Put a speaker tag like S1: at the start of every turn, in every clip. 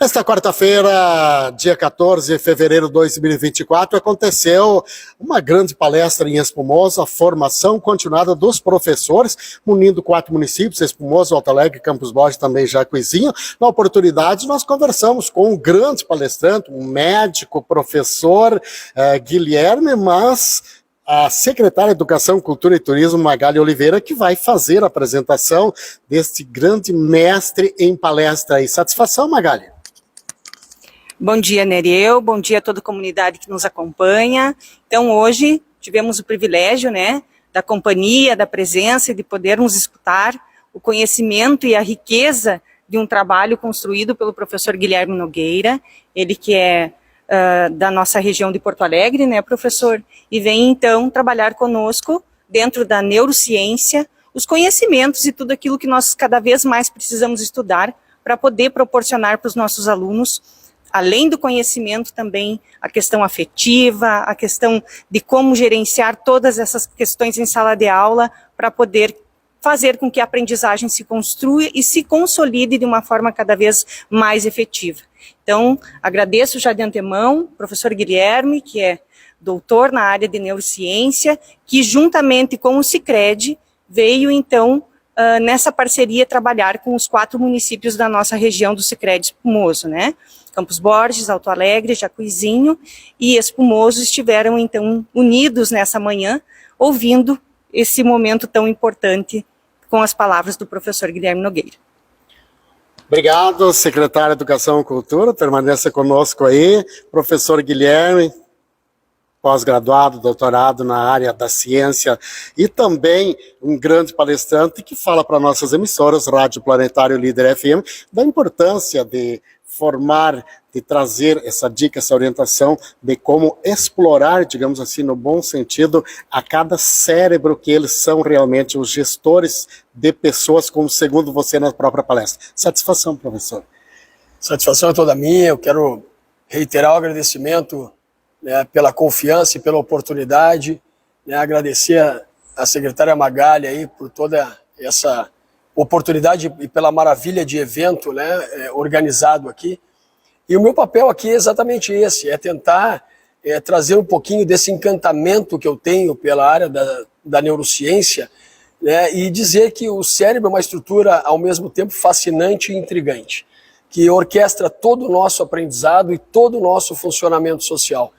S1: Esta quarta-feira, dia 14 de fevereiro de 2024, aconteceu uma grande palestra em Espumoso, a formação continuada dos professores, unindo 4 municípios, Espumoso, Alto Alegre, Campos Borges, também Jacuizinho. Na oportunidade, nós conversamos com um grande palestrante, um médico, professor, Guilherme, mas a secretária de Educação, Cultura e Turismo, Magali Oliveira, que vai fazer a apresentação deste grande mestre em palestra. E satisfação, Magali?
S2: Bom dia, Nereu, bom dia a toda a comunidade que nos acompanha. Então, hoje tivemos o privilégio, da companhia, da presença e de podermos escutar o conhecimento e a riqueza de um trabalho construído pelo professor Guilherme Nogueira, ele que é da nossa região de Porto Alegre, professor? E vem, então, trabalhar conosco dentro da neurociência, os conhecimentos e tudo aquilo que nós cada vez mais precisamos estudar para poder proporcionar para os nossos alunos, além do conhecimento, também a questão afetiva, a questão de como gerenciar todas essas questões em sala de aula para poder fazer com que a aprendizagem se construa e se consolide de uma forma cada vez mais efetiva. Então, agradeço já de antemão o professor Guilherme, que é doutor na área de neurociência, que juntamente com o Sicredi veio, então, nessa parceria trabalhar com os 4 municípios da nossa região do Sicredi Espumoso, Campos Borges, Alto Alegre, Jacuizinho e Espumoso estiveram, então, unidos nessa manhã, ouvindo esse momento tão importante com as palavras do professor Guilherme Nogueira.
S1: Obrigado, secretário de Educação e Cultura, permaneça conosco aí. Professor Guilherme, pós-graduado, doutorado na área da ciência e também um grande palestrante que fala para nossas emissoras, Rádio Planetário Líder FM, da importância de formar, de trazer essa dica, essa orientação de como explorar, digamos assim, no bom sentido, a cada cérebro que eles são realmente os gestores de pessoas, como segundo você na própria palestra. Satisfação, professor.
S3: Satisfação é toda minha. Eu quero reiterar o agradecimento pela confiança e pela oportunidade, agradecer a secretária Magali aí por toda essa oportunidade e pela maravilha de evento organizado aqui. E o meu papel aqui é exatamente esse, é tentar trazer um pouquinho desse encantamento que eu tenho pela área da neurociência, e dizer que o cérebro é uma estrutura ao mesmo tempo fascinante e intrigante, que orquestra todo o nosso aprendizado e todo o nosso funcionamento social.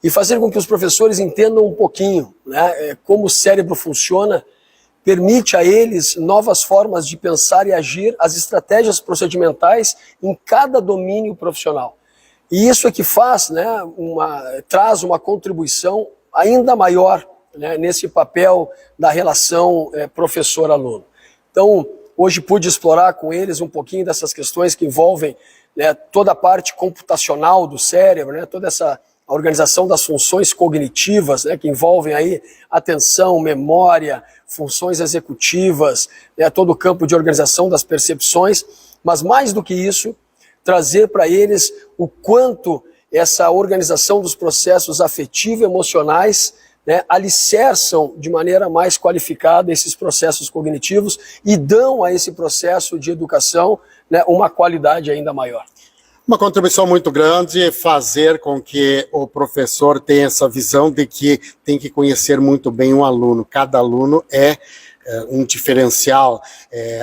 S3: E fazer com que os professores entendam um pouquinho como o cérebro funciona, permite a eles novas formas de pensar e agir, as estratégias procedimentais em cada domínio profissional. E isso é que faz, traz uma contribuição ainda maior nesse papel da relação professor-aluno. Então, hoje pude explorar com eles um pouquinho dessas questões que envolvem toda a parte computacional do cérebro, toda essa a organização das funções cognitivas, que envolvem aí atenção, memória, funções executivas, todo o campo de organização das percepções, mas mais do que isso, trazer para eles o quanto essa organização dos processos afetivo e emocionais alicerçam de maneira mais qualificada esses processos cognitivos e dão a esse processo de educação uma qualidade ainda maior.
S1: Uma contribuição muito grande é fazer com que o professor tenha essa visão de que tem que conhecer muito bem um aluno. Cada aluno é um diferencial,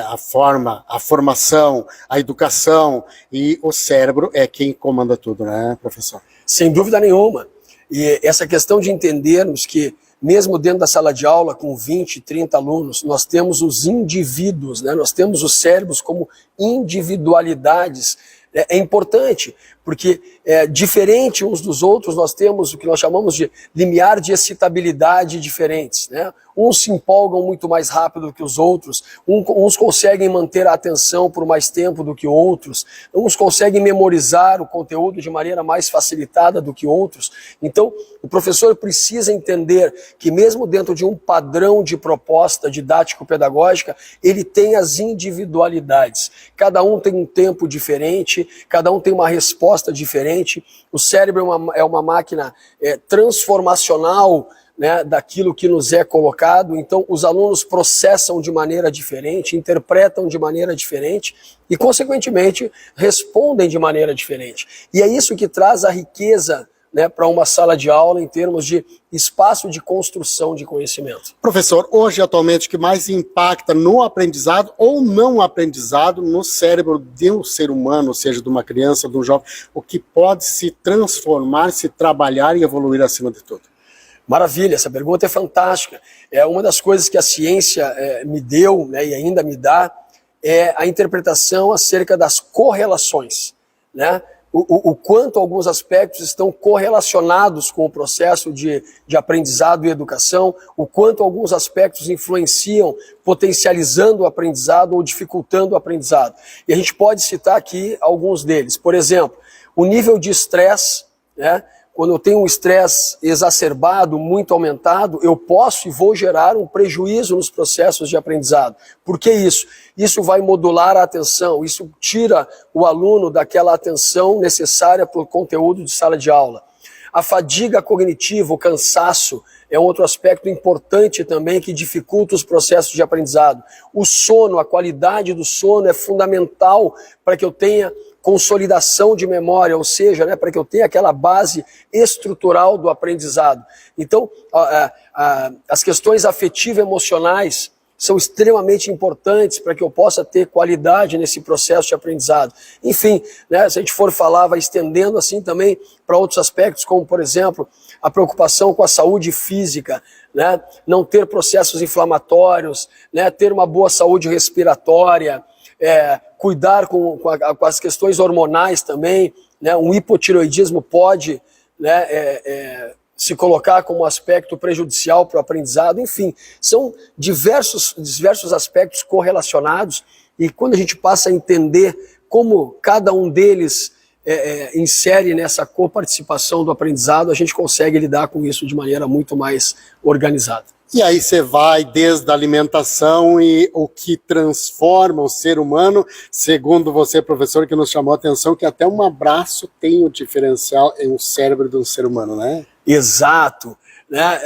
S1: a formação, a educação e o cérebro é quem comanda tudo, professor?
S3: Sem dúvida nenhuma. E essa questão de entendermos que mesmo dentro da sala de aula, com 20, 30 alunos, nós temos os indivíduos, nós temos os cérebros como individualidades. É importante, porque diferente uns dos outros, nós temos o que nós chamamos de limiar de excitabilidade diferentes. Uns se empolgam muito mais rápido que os outros, uns conseguem manter a atenção por mais tempo do que outros, uns conseguem memorizar o conteúdo de maneira mais facilitada do que outros. Então, o professor precisa entender que mesmo dentro de um padrão de proposta didático-pedagógica, ele tem as individualidades. Cada um tem um tempo diferente, cada um tem uma resposta diferente. O cérebro é uma máquina transformacional né, daquilo que nos é colocado. Então, os alunos processam de maneira diferente, interpretam de maneira diferente e, consequentemente, respondem de maneira diferente. E é isso que traz a riqueza, né, para uma sala de aula em termos de espaço de construção de conhecimento.
S1: Professor, hoje, atualmente, o que mais impacta no aprendizado ou não aprendizado no cérebro de um ser humano, ou seja, de uma criança, de um jovem, o que pode se transformar, se trabalhar e evoluir acima de tudo?
S3: Maravilha, essa pergunta é fantástica. É uma das coisas que a ciência me deu, né, e ainda me dá, é a interpretação acerca das correlações, né? O quanto alguns aspectos estão correlacionados com o processo de aprendizado e educação, o quanto alguns aspectos influenciam, potencializando o aprendizado ou dificultando o aprendizado. E a gente pode citar aqui alguns deles. Por exemplo, o nível de estresse, né? Quando eu tenho um estresse exacerbado, muito aumentado, eu posso e vou gerar um prejuízo nos processos de aprendizado. Por que isso? Isso vai modular a atenção, isso tira o aluno daquela atenção necessária para o conteúdo de sala de aula. A fadiga cognitiva, o cansaço, é um outro aspecto importante também que dificulta os processos de aprendizado. O sono, a qualidade do sono é fundamental para que eu tenha consolidação de memória, ou seja, né, para que eu tenha aquela base estrutural do aprendizado. Então, as questões afetivo-emocionais são extremamente importantes para que eu possa ter qualidade nesse processo de aprendizado. Enfim, né, se a gente for falar, vai estendendo assim também para outros aspectos, como, por exemplo, a preocupação com a saúde física, né, não ter processos inflamatórios, né, ter uma boa saúde respiratória, cuidar com as questões hormonais também, né? Um hipotireoidismo pode, né, se colocar como um aspecto prejudicial para o aprendizado. Enfim, são diversos aspectos correlacionados e quando a gente passa a entender como cada um deles insere nessa coparticipação do aprendizado, a gente consegue lidar com isso de maneira muito mais organizada.
S1: E aí você vai desde a alimentação e o que transforma o ser humano, segundo você, professor, que nos chamou a atenção, que até um abraço tem o diferencial em um cérebro de um ser humano, né?
S3: Exato. Né?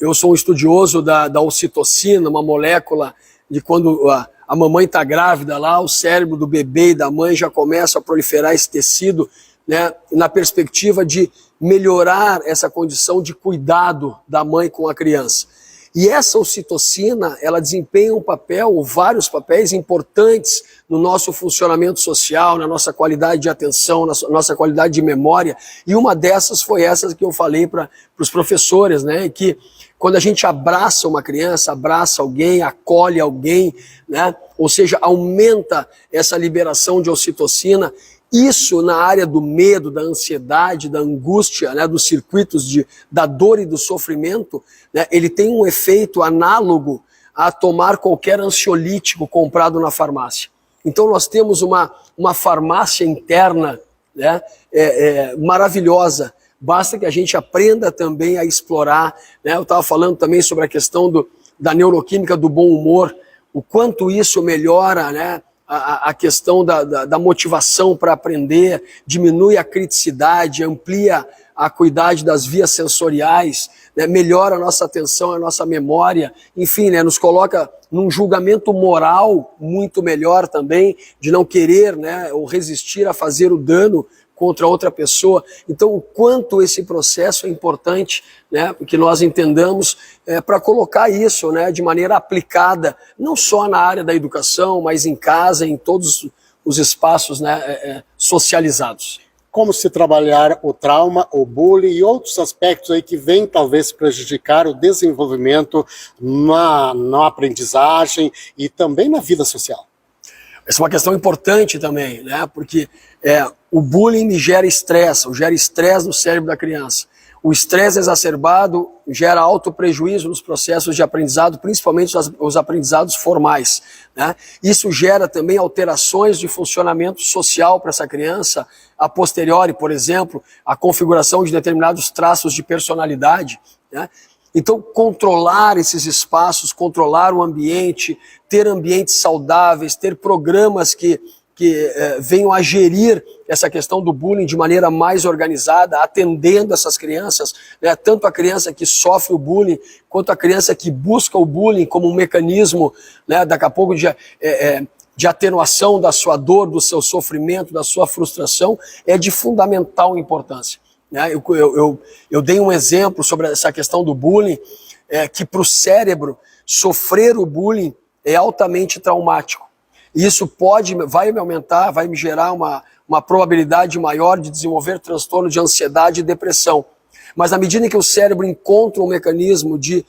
S3: Eu sou um estudioso da ocitocina, uma molécula de quando a mamãe está grávida lá, o cérebro do bebê e da mãe já começa a proliferar esse tecido, né, na perspectiva de melhorar essa condição de cuidado da mãe com a criança. E essa ocitocina, ela desempenha um papel, ou vários papéis importantes no nosso funcionamento social, na nossa qualidade de atenção, na nossa qualidade de memória, e uma dessas foi essa que eu falei para os professores, né, que quando a gente abraça uma criança, abraça alguém, acolhe alguém, né, ou seja, aumenta essa liberação de ocitocina. Isso na área do medo, da ansiedade, da angústia, né, dos circuitos da dor e do sofrimento, né, ele tem um efeito análogo a tomar qualquer ansiolítico comprado na farmácia. Então nós temos uma farmácia interna, né, maravilhosa. Basta que a gente aprenda também a explorar, né? Eu estava falando também sobre a questão da neuroquímica do bom humor, o quanto isso melhora, né, a questão da motivação para aprender, diminui a criticidade, amplia a acuidade das vias sensoriais, né, melhora a nossa atenção, a nossa memória, enfim, né, nos coloca num julgamento moral muito melhor também, de não querer, né, ou resistir a fazer o dano contra outra pessoa. Então, o quanto esse processo é importante, né, que nós entendamos para colocar isso, né, de maneira aplicada, não só na área da educação, mas em casa, em todos os espaços, né, socializados.
S1: Como se trabalhar o trauma, o bullying e outros aspectos aí que vêm talvez prejudicar o desenvolvimento na aprendizagem e também na vida social.
S3: Essa é uma questão importante também, né? Porque o bullying gera estresse no cérebro da criança. O estresse exacerbado gera alto prejuízo nos processos de aprendizado, principalmente os aprendizados formais, né? Isso gera também alterações de funcionamento social para essa criança, a posteriori, por exemplo, a configuração de determinados traços de personalidade, né? Então, controlar esses espaços, controlar o ambiente, ter ambientes saudáveis, ter programas que venham a gerir essa questão do bullying de maneira mais organizada, atendendo essas crianças, né, tanto a criança que sofre o bullying, quanto a criança que busca o bullying como um mecanismo, né, daqui a pouco de atenuação da sua dor, do seu sofrimento, da sua frustração, é de fundamental importância. Né? Eu dei um exemplo sobre essa questão do bullying, que para o cérebro, sofrer o bullying é altamente traumático. Isso vai me aumentar, vai me gerar uma probabilidade maior de desenvolver transtorno de ansiedade e depressão. Mas na medida em que o cérebro encontra um mecanismo de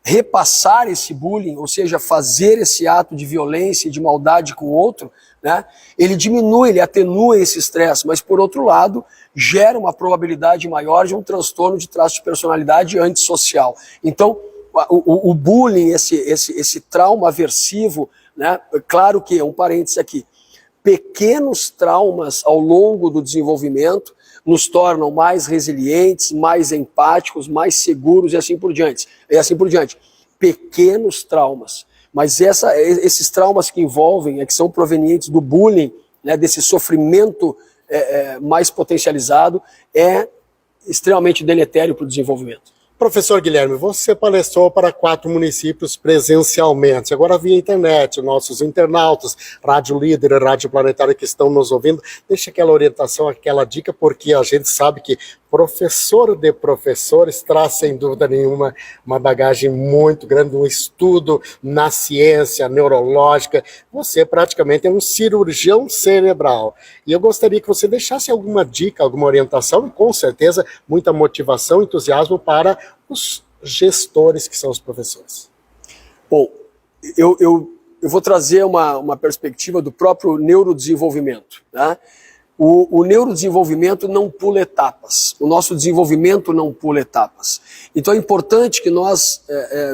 S3: repassar esse bullying, ou seja, fazer esse ato de violência e de maldade com o outro, né, ele diminui, ele atenua esse estresse, mas por outro lado, gera uma probabilidade maior de um transtorno de traço de personalidade antissocial. Então, o bullying, esse trauma aversivo, né, claro que, um parênteses aqui, pequenos traumas ao longo do desenvolvimento nos tornam mais resilientes, mais empáticos, mais seguros e assim por diante. Pequenos traumas. Mas esses traumas que envolvem, que são provenientes do bullying, né, desse sofrimento mais potencializado, é extremamente deletério para o desenvolvimento.
S1: Professor Guilherme, você palestrou para 4 municípios presencialmente, agora via internet, nossos internautas, Rádio Líder e Rádio Planetária que estão nos ouvindo, deixa aquela orientação, aquela dica, porque a gente sabe que professor de professores traz, sem dúvida nenhuma, uma bagagem muito grande, um estudo na ciência neurológica. Você praticamente é um cirurgião cerebral. E eu gostaria que você deixasse alguma dica, alguma orientação e, com certeza, muita motivação, entusiasmo para os gestores que são os professores.
S3: Bom, eu vou trazer uma perspectiva do próprio neurodesenvolvimento, né? O neurodesenvolvimento não pula etapas, o nosso desenvolvimento não pula etapas. Então é importante que nós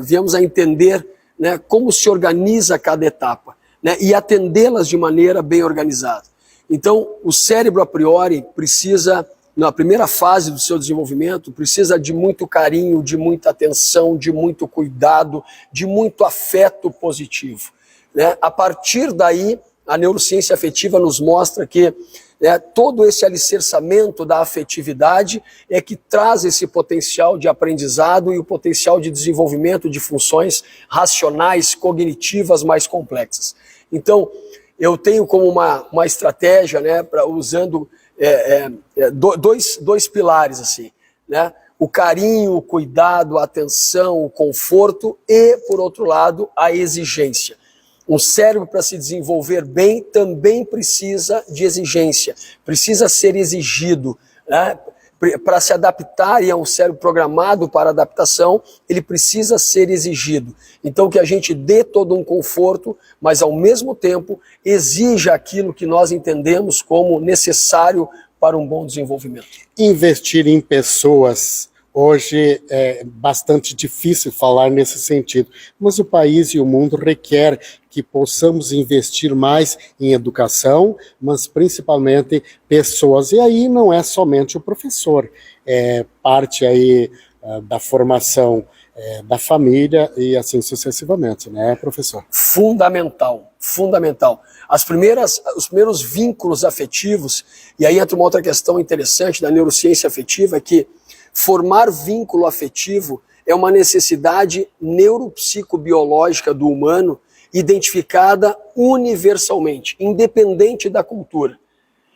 S3: viemos a entender, né, como se organiza cada etapa, né, e atendê-las de maneira bem organizada. Então o cérebro a priori precisa, na primeira fase do seu desenvolvimento, precisa de muito carinho, de muita atenção, de muito cuidado, de muito afeto positivo, né? A partir daí, a neurociência afetiva nos mostra que todo esse alicerçamento da afetividade é que traz esse potencial de aprendizado e o potencial de desenvolvimento de funções racionais, cognitivas mais complexas. Então, eu tenho como uma estratégia, né, usando dois pilares, assim, né? O carinho, o cuidado, a atenção, o conforto e, por outro lado, a exigência. Um cérebro, para se desenvolver bem, também precisa de exigência, precisa ser exigido, né? Para se adaptar, e é um cérebro programado para adaptação, ele precisa ser exigido. Então que a gente dê todo um conforto, mas ao mesmo tempo exija aquilo que nós entendemos como necessário para um bom desenvolvimento.
S1: Investir em pessoas. Hoje é bastante difícil falar nesse sentido, mas o país e o mundo requer que possamos investir mais em educação, mas principalmente pessoas. E aí não é somente o professor, é parte aí da formação da família e assim sucessivamente, né, professor?
S3: Fundamental, fundamental. Os primeiros vínculos afetivos, e aí entra uma outra questão interessante da neurociência afetiva, é que formar vínculo afetivo é uma necessidade neuropsicobiológica do humano identificada universalmente, independente da cultura.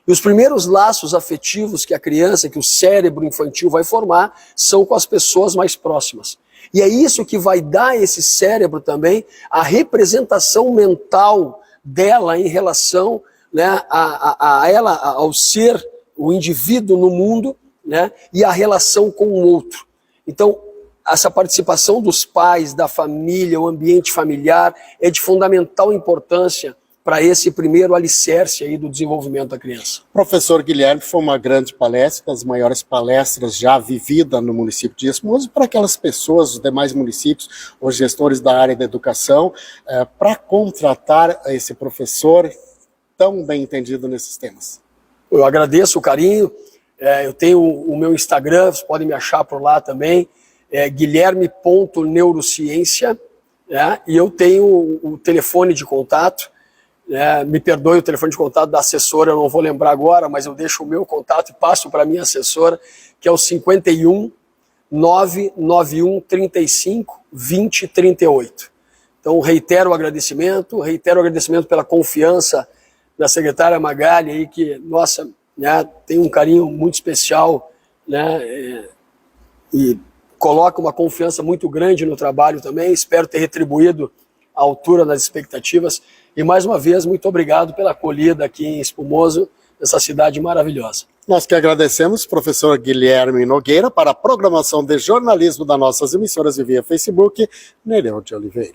S3: E os primeiros laços afetivos que a criança, que o cérebro infantil vai formar, são com as pessoas mais próximas. E é isso que vai dar a esse cérebro também a representação mental dela em relação, né, a ela, ao ser, o indivíduo no mundo, né, e a relação com o outro. Então, essa participação dos pais, da família, o ambiente familiar é de fundamental importância para esse primeiro alicerce aí do desenvolvimento da criança.
S1: Professor Guilherme, foi uma grande palestra, das maiores palestras já vividas no município de Esmoso, para aquelas pessoas, os demais municípios, os gestores da área da educação, para contratar esse professor tão bem entendido nesses temas.
S3: Eu agradeço o carinho. Eu tenho o meu Instagram, vocês podem me achar por lá também, guilherme.neurociência, e eu tenho o telefone de contato, Me perdoe o telefone de contato da assessora, eu não vou lembrar agora, mas eu deixo o meu contato e passo para a minha assessora, que é o 51 991 35 20 38. Então, reitero o agradecimento pela confiança da secretária Magali, aí, que, nossa, né, tem um carinho muito especial, né, e coloca uma confiança muito grande no trabalho também. Espero ter retribuído à altura das expectativas. E, mais uma vez, muito obrigado pela acolhida aqui em Espumoso, nessa cidade maravilhosa.
S1: Nós que agradecemos, professor Guilherme Nogueira, para a programação de jornalismo das nossas emissoras e via Facebook, Nereu de Oliveira.